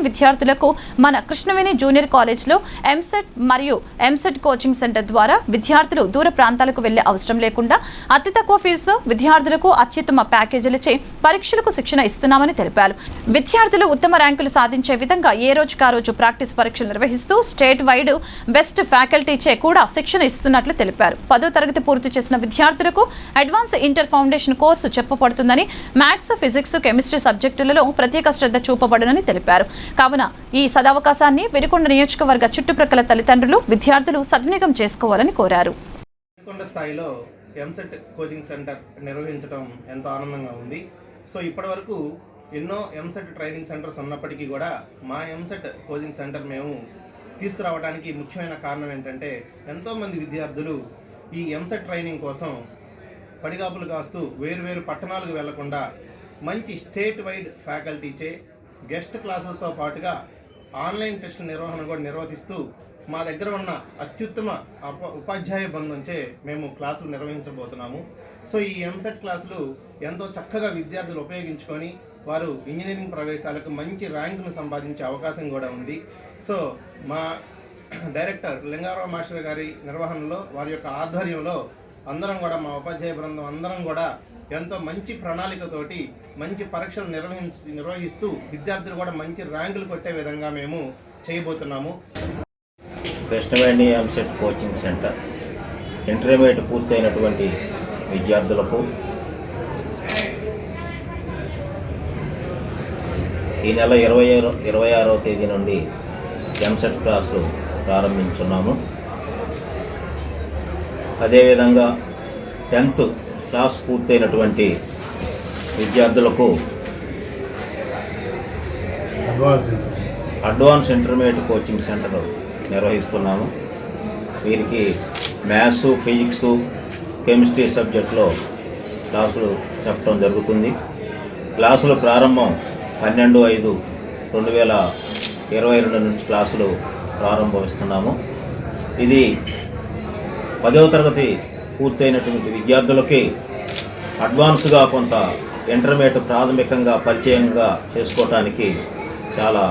Speaker 1: విద్యార్థులకు మన కృష్ణవేణి జూనియర్ కాలేజ్లో ఎంసెట్ మరియు ఎంసెట్ కోచింగ్ సెంటర్ ద్వారా విద్యార్థులు దూర ప్రాంతాలకు వెళ్లే అవసరం లేకుండా అతి తక్కువ ఫీజుతో విద్యార్థులకు అత్యుత్తమ ప్యాకేజీలచే పరీక్షలకు శిక్షణ ఇస్తున్నామని తెలిపారు. విద్యార్థులు ఉత్తమ ర్యాంకులు సాధించే విధంగా ఏ రోజుకా రోజు ప్రాక్టీస్ పరీక్షలు నిర్వహిస్తూ స్టేట్ వైడ్ బెస్ట్ ఫ్యాకల్టీచే కూడా శిక్షణ ఇస్తున్నట్లు తెలిపారు. 10వ తరగతి పూర్తి చేసిన విద్యార్థులకు అడ్వాన్స్ ఇంటర్ ఫౌండేషన్ కోర్సు చెప్పబడుతుందని, మ్యాథ్స్, ఫిజిక్స్, కెమిస్ట్రీ సబ్జెక్టులలో ప్రత్యేక శ్రద్ధ చూపబడునని తెలిపారు. కావున ఈ సదవకాశాన్ని వినుకొండ నియోజకవర్గ చుట్టుప్రక్కల తల్లిదండ్రులు, విద్యార్థులు సద్వినియోగం చేసుకోవాలని కోరారు.
Speaker 6: స్థాయిలో ఎంసెట్ కోచింగ్ సెంటర్ నిర్వహించడం ఎంతో ఆనందంగా ఉంది. సో ఇప్పటివరకు ఎన్నో ఎంసెట్ ట్రైనింగ్ సెంటర్స్ ఉన్నప్పటికీ కూడా మా ఎంసెట్ కోచింగ్ సెంటర్ మేము తీసుకురావడానికి ముఖ్యమైన కారణం ఏంటంటే ఎంతోమంది విద్యార్థులు ఈ ఎంసెట్ ట్రైనింగ్ కోసం పడిగాపులు కాస్తూ వేరు పట్టణాలకు వెళ్లకుండా మంచి స్టేట్ వైడ్ ఫ్యాకల్టీచే గెస్ట్ క్లాసులతో పాటుగా ఆన్లైన్ టెస్ట్ నిర్వహణ కూడా నిర్వహిస్తూ మా దగ్గర ఉన్న అత్యుత్తమ ఉపాధ్యాయ బృందంచే మేము క్లాసులు నిర్వహించబోతున్నాము. సో ఈ ఎంసెట్ క్లాసులు ఎంతో చక్కగా విద్యార్థులు ఉపయోగించుకొని వారు ఇంజనీరింగ్ ప్రవేశాలకు మంచి ర్యాంకును సంపాదించే అవకాశం కూడా ఉంది. సో మా డైరెక్టర్ లింగారావు మాస్టర్ గారి నిర్వహణలో, వారి యొక్క ఆధ్వర్యంలో అందరం కూడా, మా ఉపాధ్యాయ బృందం అందరం కూడా ఎంతో మంచి ప్రణాళికతోటి మంచి పరీక్షలు నిర్వహిస్తూ విద్యార్థులు కూడా మంచి ర్యాంకులు కొట్టే విధంగా మేము చేయబోతున్నాము.
Speaker 12: Krishnaveni EAMCET coaching centre intermediate పూర్తయినటువంటి విద్యార్థులకు ఈ నెల 26వ తేదీ నుండి ఎంసెట్ క్లాసులు ప్రారంభించున్నాము. అదేవిధంగా 10th క్లాస్ పూర్తయినటువంటి విద్యార్థులకు అడ్వాన్స్ ఇంటర్మీడియట్ కోచింగ్ సెంటర్ నిర్వహిస్తున్నాము. వీరికి మ్యాథ్స్, ఫిజిక్స్, కెమిస్ట్రీ సబ్జెక్టులో క్లాసులు చెప్పడం జరుగుతుంది. క్లాసులు ప్రారంభం 12/5/2022 నుంచి క్లాసులు ప్రారంభిస్తున్నాము. ఇది 10వ తరగతి పూర్తయినటువంటి విద్యార్థులకి అడ్వాన్స్గా కొంత ఇంటర్మీడియట్ ప్రాథమికంగా పరిచయంగా చేసుకోవటానికి చాలా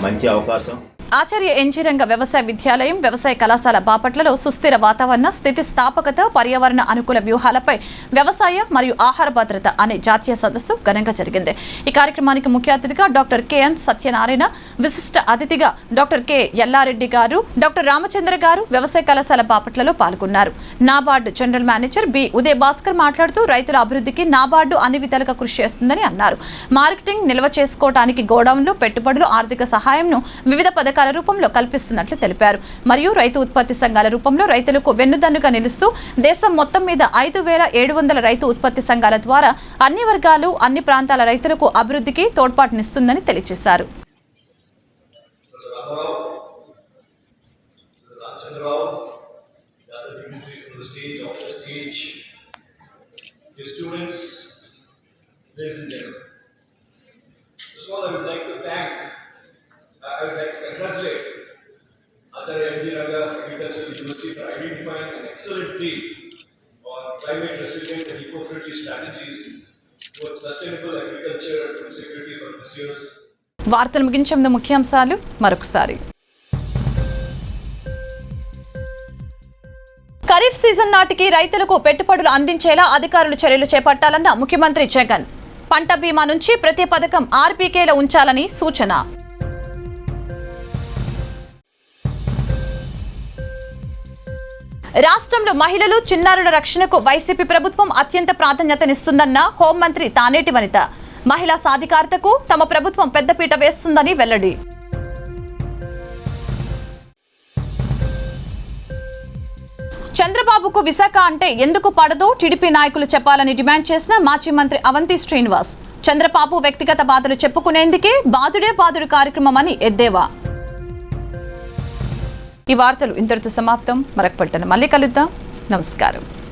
Speaker 12: మంచి అవకాశం.
Speaker 1: ఆచార్య ఎన్జీ రంగ వ్యవసాయ విద్యాలయం, వ్యవసాయ కళాశాల బాపట్లలో సుస్థిర వాతావరణ, స్థితిస్థాపకత, పర్యావరణ అనుకూల వ్యూహాలపై వ్యవసాయ మరియు ఆహార భద్రత అనే జాతీయ సదస్సు ఘనంగా జరిగింది. ఈ కార్యక్రమానికి ముఖ్య అతిథిగా డాక్టర్ కెఎన్ సత్యనారాయణ, విశిష్ట అతిథిగా డాక్టర్ కె ఎల్లారెడ్డి గారు, డాక్టర్ రామచంద్ర గారు వ్యవసాయ కళాశాల బాపట్లలో పాల్గొన్నారు. NABARD general manager B Uday Bhaskar మాట్లాడుతూ రైతుల అభివృద్ధికి నాబార్డు అన్ని విధాలుగా కృషి చేస్తుందని అన్నారు. మార్కెటింగ్, నిల్వ చేసుకోవడానికి గోడౌన్లు, పెట్టుబడులు, ఆర్థిక సహాయంను వివిధ పథకాల రూపంలో కల్పిస్తున్నట్లు తెలిపారు. మరియు రైతు ఉత్పత్తి సంఘాల రూపంలో రైతులకు వెన్నుదన్నుగా నిలుస్తూ దేశం మొత్తం మీద 5,700 రైతు ఉత్పత్తి సంఘాల ద్వారా అన్ని వర్గాలు, అన్ని ప్రాంతాల రైతులకు అభివృద్ధికి తోడ్పాటునిస్తుందని తెలియజేశారు.
Speaker 13: I would like to congratulate Acharya N.G. Ranga Agricultural University for identifying an excellent team on climate resilient and eco-friendly strategies towards sustainable agriculture and food security for this year's.
Speaker 1: వార్తలు ముగించే ముందు ముఖ్యాంశాలు మరొకసారి. ఖరీఫ్ సీజన్ నాటికి రైతులకు పెట్టుబడులు అందించేలా అధికారులు చర్యలు చేపట్టాలన్న ముఖ్యమంత్రి జగన్. పంట బీమా నుంచి ప్రతి పథకం ఆర్బీకేలో ఉంచాలని సూచన. రాష్ట్రంలో మహిళలు, చిన్నారుల రక్షణకు వైసీపీ ప్రభుత్వం అత్యంత ప్రాధాన్యతనిస్తుందన్న హోంమంత్రి తానేటి వనిత. మహిళా సాధికారతకు తమ ప్రభుత్వం పెద్దపీట వేస్తుందని వెల్లడి. చంద్రబాబుకు విశాఖ అంటే ఎందుకు పడదో టీడీపీ నాయకులు చెప్పాలని డిమాండ్ చేసిన మాజీ మంత్రి అవంతి శ్రీనివాస్. చంద్రబాబు వ్యక్తిగత బాధలు చెప్పుకునేందుకే బాధుడే బాధుడు కార్యక్రమం అని ఎద్దేవా. ఈ వార్తలు ఇంతటితో సమాప్తం. మరొక పట్టణ మళ్ళీ కలుద్దాం. నమస్కారం.